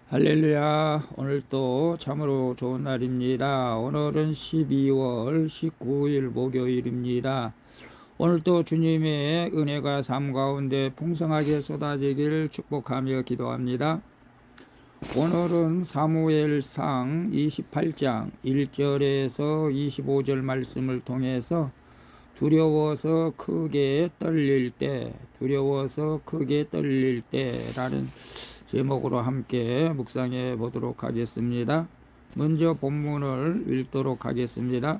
할렐루야. 오늘 또 참으로 좋은 날입니다. 오늘은 12월 19일 목요일입니다. 오늘 또 주님의 은혜가 삶 가운데 풍성하게 쏟아지기를 축복하며 기도합니다. 오늘은 사무엘상 28장 1절에서 25절 말씀을 통해서 두려워서 크게 떨릴 때라는 제목으로 함께 묵상해 보도록 하겠습니다. 먼저 본문을 읽도록 하겠습니다.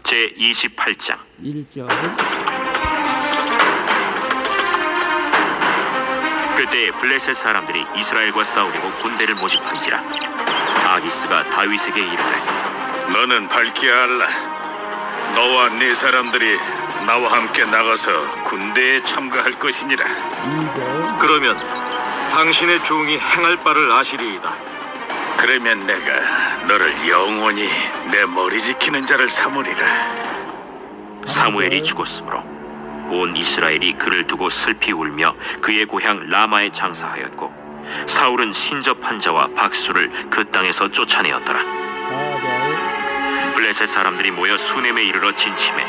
제28장 1절. 그때 블레셋 사람들이 이스라엘과 싸우려고 군대를 모집한지라 아기스가 다윗에게 이르되 너는 밝게 알라. 너와 네 사람들이 나와 함께 나가서 군대에 참가할 것이니라. 2절. 그러면 당신의 종이 행할 바를 아시리이다. 그러면 내가 너를 영원히 내 머리 지키는 자를 삼으리라. 사무엘이 죽었으므로 온 이스라엘이 그를 두고 슬피 울며 그의 고향 라마에 장사하였고 사울은 신접한 자와 박수를 그 땅에서 쫓아내었더라. 4절. 블레셋 사람들이 모여 수넴에 이르러 진침해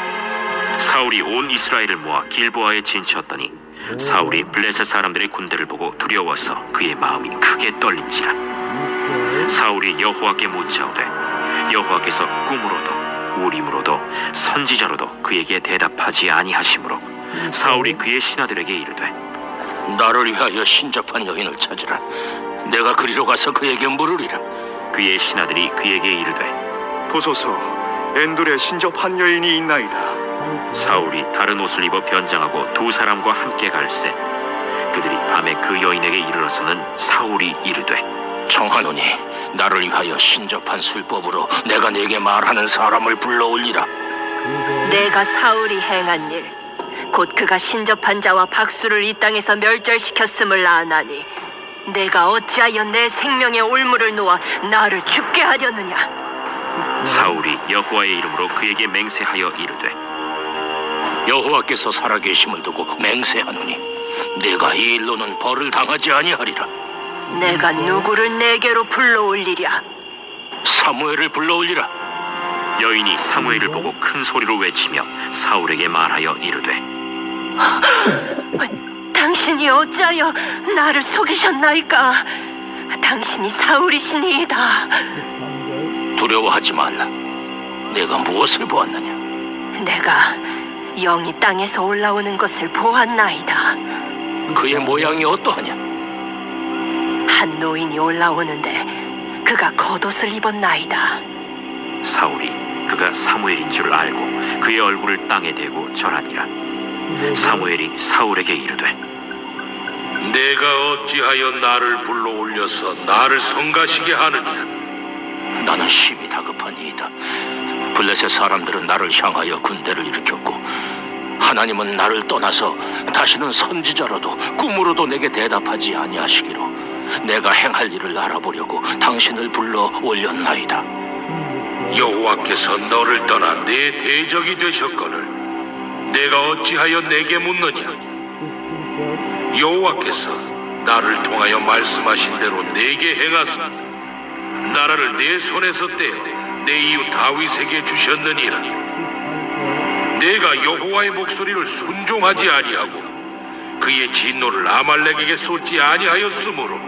사울이 온 이스라엘을 모아 길보아에 진치었더니 사울이 블레셋 사람들의 군대를 보고 두려워서 그의 마음이 크게 떨린지라. 6절. 사울이 여호와께 묻자오되 여호와께서 꿈으로도 우림으로도 선지자로도 그에게 대답하지 아니하시므로 사울이 그의 신하들에게 이르되 나를 위하여 신접한 여인을 찾으라. 내가 그리로 가서 그에게 물으리라. 그의 신하들이 그에게 이르되 보소서, 엔돌에 신접한 여인이 있나이다. 사울이 다른 옷을 입어 변장하고 두 사람과 함께 갈새 그들이 밤에 그 여인에게 이르러서는 사울이 이르되 청하노니 나를 위하여 신접한 술법으로 내가 네게 말하는 사람을 불러올리라. 내가 사울이 행한 일, 곧 그가 신접한 자와 박수를 이 땅에서 멸절시켰음을 아나니 내가 어찌하여 내 생명의 올무를 놓아 나를 죽게 하려느냐. 사울이 여호와의 이름으로 그에게 맹세하여 이르되 여호와께서 살아계심을 두고 맹세하노니 내가 이 일로는 벌을 당하지 아니하리라. 내가 누구를 내게로 불러올리랴. 사무엘을 불러올리라. 여인이 사무엘을 보고 큰 소리로 외치며 사울에게 말하여 이르되 당신이 어찌하여 나를 속이셨나이까. 당신이 사울이시니이다. 3절. 두려워하지 말라. 내가 무엇을 보았느냐? 내가 영이 땅에서 올라오는 것을 보았나이다. 그의 모양이 어떠하냐? 한 노인이 올라오는데 그가 겉옷을 입었나이다. 사울이 그가 사무엘인 줄 알고 그의 얼굴을 땅에 대고 절하니라. 사무엘이 사울에게 이르되 내가 어찌하여 나를 불러올려서 나를 성가시게 하느냐? 나는 심히 다급한 이이다. 블레셋 사람들은 나를 향하여 군대를 일으켰고 하나님은 나를 떠나서 다시는 선지자로도 꿈으로도 내게 대답하지 아니하시기로 내가 행할 일을 알아보려고 당신을 불러 올렸나이다. 여호와께서 너를 떠나 내 대적이 되셨거늘 내가 어찌하여 내게 묻느냐? 7절. 여호와께서 나를 통하여 말씀하신 대로 내게 행하사 나라를 내 손에서 떼어 내 이웃 다윗에게 주셨느니라. 내가 여호와의 목소리를 순종하지 아니하고 그의 진노를 아말렉에게 쏟지 아니하였으므로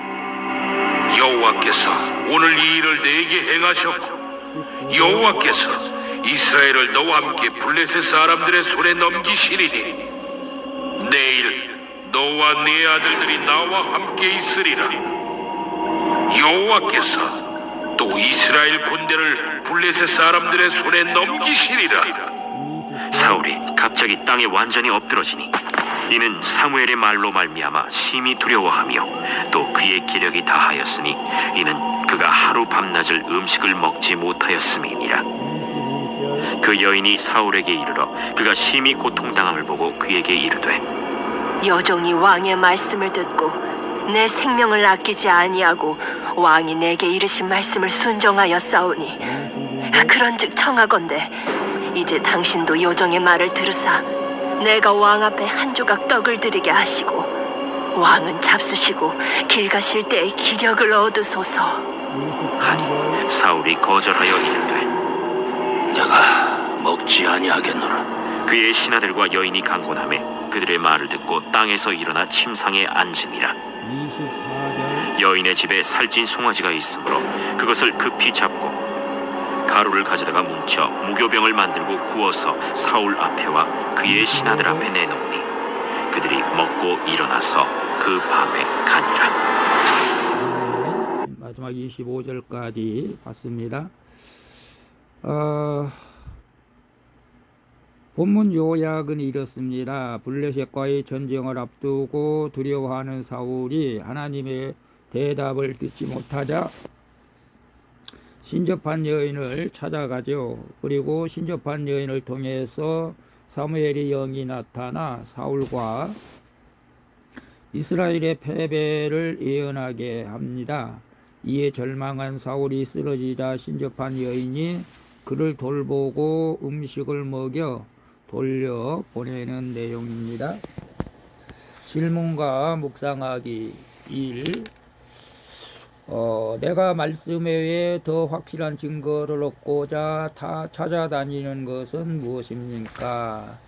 여호와께서 오늘 이 일을 내게 행하셨고 여호와께서 이스라엘을 너와 함께 블레셋 사람들의 손에 넘기시리니 내일 너와 네 아들들이 나와 함께 있으리라. 여호와께서 또 이스라엘 군대를 블레셋 사람들의 손에 넘기시리라. 사울이 갑자기 땅에 완전히 엎드러지니 이는 사무엘의 말로 말미암아 심히 두려워하며 또 그의 기력이 다하였으니 이는 그가 하루 밤낮을 음식을 먹지 못하였음이니라. 21절. 그 여인이 사울에게 이르러 그가 심히 고통당함을 보고 그에게 이르되 여종이 왕의 말씀을 듣고 내 생명을 아끼지 아니하고 왕이 내게 이르신 말씀을 순종하여 싸우니 그런즉 청하건대 이제 당신도 여종의 말을 들으사 내가 왕 앞에 한 조각 떡을 드리게 하시고 왕은 잡수시고 길 가실 때에 기력을 얻으소서. 23절 사울이 거절하여 이르되 내가 먹지 아니하겠노라. 그의 신하들과 여인이 강권하매 그들의 말을 듣고 땅에서 일어나 침상에 앉으니라. 24절 여인의 집에 살찐 송아지가 있으므로 그것을 급히 잡고 가루를 가져다가 뭉쳐 무교병을 만들고 구워서 사울 앞에와 그의 신하들 앞에 내놓으니 그들이 먹고 일어나서 그 밤에 가니라. 네, 마지막 25절까지 봤습니다. 본문 요약은 이렇습니다. 블레셋과의 전쟁을 앞두고 두려워하는 사울이 하나님의 대답을 듣지 못하자 신접한 여인을 찾아가죠. 그리고 신접한 여인을 통해서 사무엘의 영이 나타나 사울과 이스라엘의 패배를 예언하게 합니다. 이에 절망한 사울이 쓰러지자 신접한 여인이 그를 돌보고 음식을 먹여 돌려 보내는 내용입니다. 질문과 묵상하기 1. 내가 말씀 외에 더 확실한 증거를 얻고자 찾아다니는 것은 무엇입니까?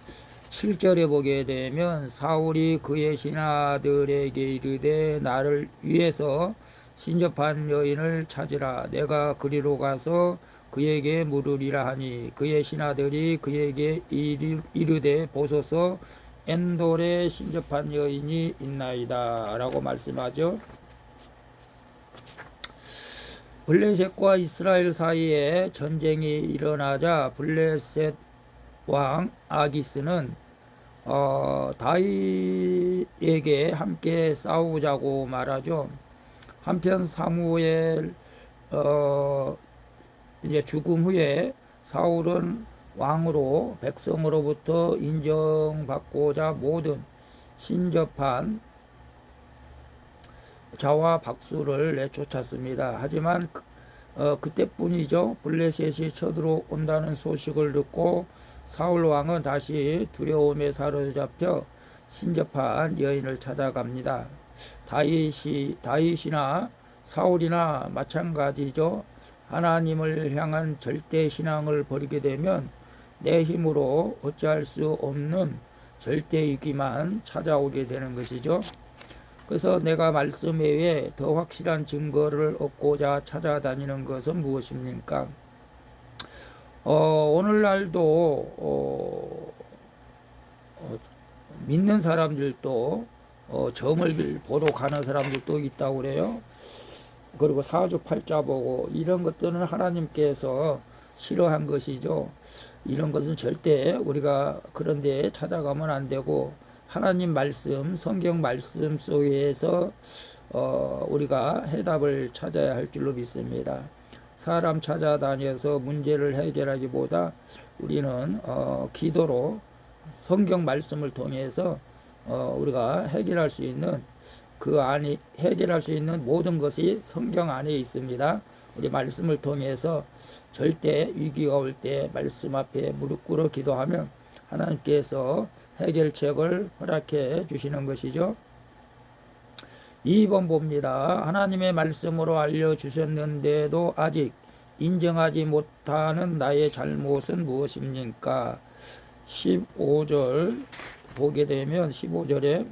7절에 보게 되면 사울이 그의 신하들에게 이르되 나를 위해서 신접한 여인을 찾으라. 내가 그리로 가서 그에게 물으리라 하니 그의 신하들이 그에게 이르되 보소서 엔돌에 신접한 여인이 있나이다 라고 말씀하죠. 블레셋과 이스라엘 사이에 전쟁이 일어나자 블레셋 왕 아기스는 다윗에게 함께 싸우자고 말하죠. 한편 사무엘 이제 죽음 후에 사울은 왕으로 백성으로부터 인정받고자 모든 신접한 자와 박수를 내쫓았습니다. 하지만 그때뿐이죠. 블레셋이 쳐들어온다는 소식을 듣고 사울 왕은 다시 두려움에 사로잡혀 신접한 여인을 찾아갑니다. 다윗이나 사울이나 마찬가지죠. 하나님을 향한 절대 신앙을 버리게 되면 내 힘으로 어찌할 수 없는 절대 위기만 찾아오게 되는 것이죠. 그래서 내가 말씀 외에 더 확실한 증거를 얻고자 찾아다니는 것은 무엇입니까? 오늘날도 믿는 사람들도 점을 보러 가는 사람들도 있다고 그래요. 그리고 사주팔자 보고 이런 것들은 하나님께서 싫어한 것이죠. 이런 것은 절대 우리가 그런 데 찾아가면 안 되고 하나님 말씀, 성경 말씀 속에서 우리가 해답을 찾아야 할 줄로 믿습니다. 사람 찾아다녀서 문제를 해결하기보다 우리는 기도로 성경 말씀을 통해서 우리가 해결할 수 있는 해결할 수 있는 모든 것이 성경 안에 있습니다. 우리 말씀을 통해서 절대 위기가 올 때 말씀 앞에 무릎 꿇어 기도하면 하나님께서 해결책을 허락해 주시는 것이죠. 2번 봅니다. 하나님의 말씀으로 알려주셨는데도 아직 인정하지 못하는 나의 잘못은 무엇입니까? 15절 보게 되면 15절에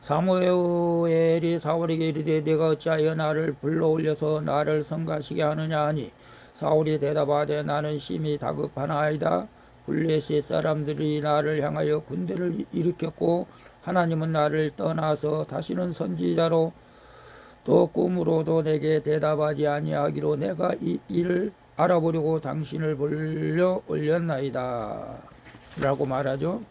사무엘이 사울에게 이르되 내가 어찌하여 나를 불러올려서 나를 성가시게 하느냐 하니 사울이 대답하되 나는 심히 다급하나이다. 블레셋 사람들이 나를 향하여 군대를 일으켰고 하나님은 나를 떠나서 다시는 선지자로 또 꿈으로도 내게 대답하지 아니하기로 내가 이 일을 알아보려고 당신을 불러 올렸나이다 라고 말하죠.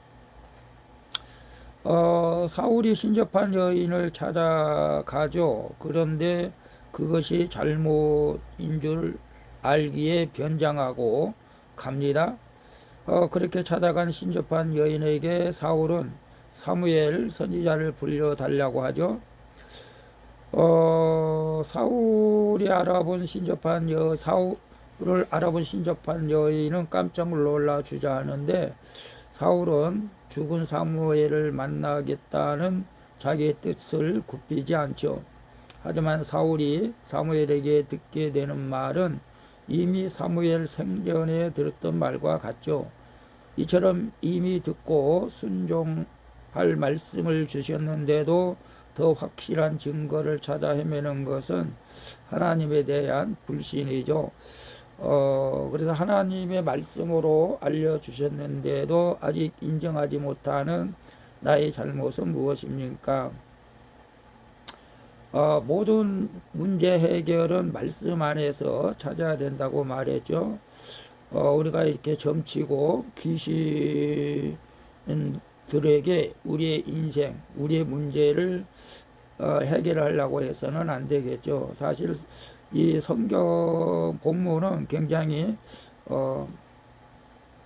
사울이 신접한 여인을 찾아가죠. 그런데 그것이 잘못인 줄 알기에 변장하고 갑니다. 그렇게 찾아간 신접한 여인에게 사울은 사무엘 선지자를 불러달라고 하죠. 사울을 알아본 신접한 여인은 깜짝 놀라 주저하는데 사울은 죽은 사무엘을 만나겠다는 자기의 뜻을 굽히지 않죠. 하지만 사울이 사무엘에게 듣게 되는 말은 이미 사무엘 생전에 들었던 말과 같죠. 이처럼 이미 듣고 순종할 말씀을 주셨는데도 더 확실한 증거를 찾아 헤매는 것은 하나님에 대한 불신이죠. 그래서 하나님의 말씀으로 알려주셨는데도 아직 인정하지 못하는 나의 잘못은 무엇입니까? 모든 문제 해결은 말씀 안에서 찾아야 된다고 말했죠. 우리가 이렇게 점치고 귀신들에게 우리의 인생, 우리의 문제를 해결하려고 해서는 안 되겠죠. 사실 이 성경 본문은 굉장히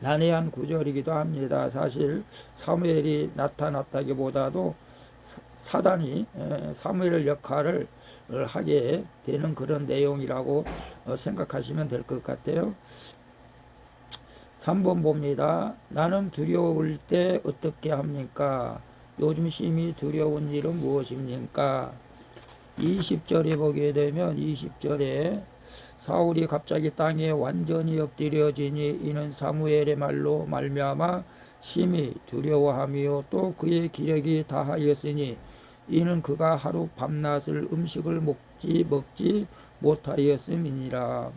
난해한 구절이기도 합니다. 사실 사무엘이 나타났다기보다도 사단이 사무엘 역할을 하게 되는 그런 내용이라고 생각하시면 될 것 같아요. 3번 봅니다. 나는 두려울 때 어떻게 합니까? 요즘 심히 두려운 일은 무엇입니까? 20절에 보게 되면 20절에 사울이 갑자기 땅에 완전히 엎드려지니 이는 사무엘의 말로 말미암아 심히 두려워하며 또 그의 기력이 다하였으니 이는 그가 하루 밤낮을 음식을 먹지 못하였음이니라.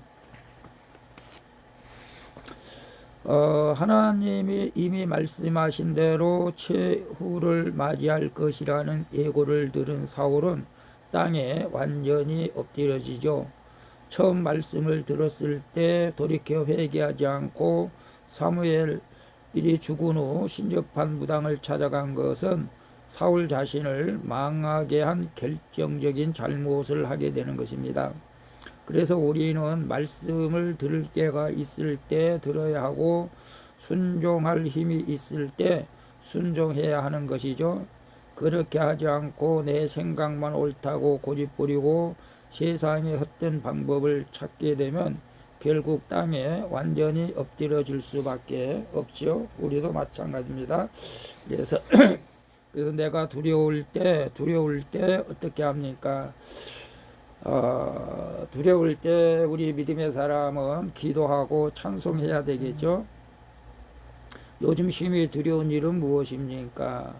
하나님이 이미 말씀하신 대로 최후를 맞이할 것이라는 예고를 들은 사울은 땅에 완전히 엎드려지죠. 처음 말씀을 들었을 때 돌이켜 회개하지 않고 사무엘이 죽은 후 신접한 무당을 찾아간 것은 사울 자신을 망하게 한 결정적인 잘못을 하게 되는 것입니다. 그래서 우리는 말씀을 들을 때가 있을 때 들어야 하고 순종할 힘이 있을 때 순종해야 하는 것이죠. 그렇게 하지 않고 내 생각만 옳다고 고집부리고 세상의 헛된 방법을 찾게 되면 결국 땅에 완전히 엎드려질 수밖에 없죠. 우리도 마찬가지입니다. 그래서 내가 두려울 때 어떻게 합니까? 두려울 때 우리 믿음의 사람은 기도하고 찬송해야 되겠죠. 요즘 심히 두려운 일은 무엇입니까?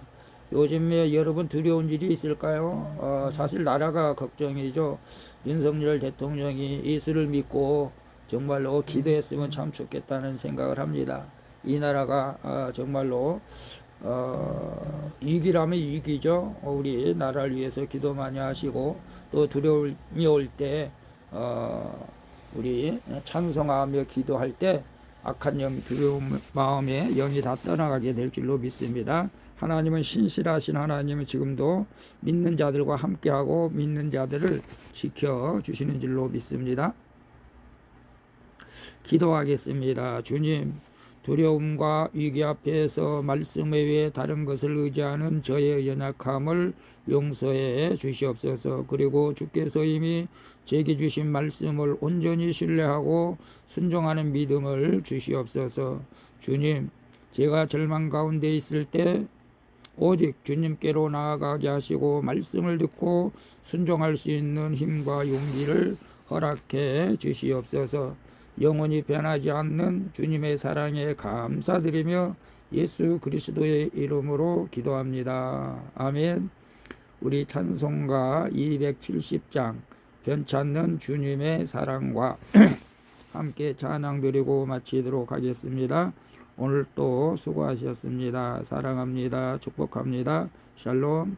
요즘에 여러분 두려운 일이 있을까요? 사실 나라가 걱정이죠. 윤석열 대통령이 예수를 믿고 정말로 기도했으면 참 좋겠다는 생각을 합니다. 이 나라가 정말로 위기라면 위기죠. 우리 나라를 위해서 기도 많이 하시고 또 두려움이 올 때 우리 찬송하며 기도할 때 악한 영, 두려운 마음에 영이 다 떠나가게 될 줄로 믿습니다. 하나님은 신실하신 하나님은 지금도 믿는 자들과 함께하고 믿는 자들을 지켜주시는 줄로 믿습니다. 기도하겠습니다. 주님, 두려움과 위기 앞에서 말씀 외에 다른 것을 의지하는 저의 연약함을 용서해 주시옵소서. 그리고 주께서 이미 제게 주신 말씀을 온전히 신뢰하고 순종하는 믿음을 주시옵소서. 주님, 제가 절망 가운데 있을 때 오직 주님께로 나아가게 하시고 말씀을 듣고 순종할 수 있는 힘과 용기를 허락해 주시옵소서. 영원히 변하지 않는 주님의 사랑에 감사드리며 예수 그리스도의 이름으로 기도합니다. 아멘. 우리 찬송가 270장 변찮는 주님의 사랑과 함께 찬양 드리고 마치도록 하겠습니다. 오늘 또 수고하셨습니다. 사랑합니다. 축복합니다. 샬롬.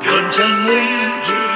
변찮는 주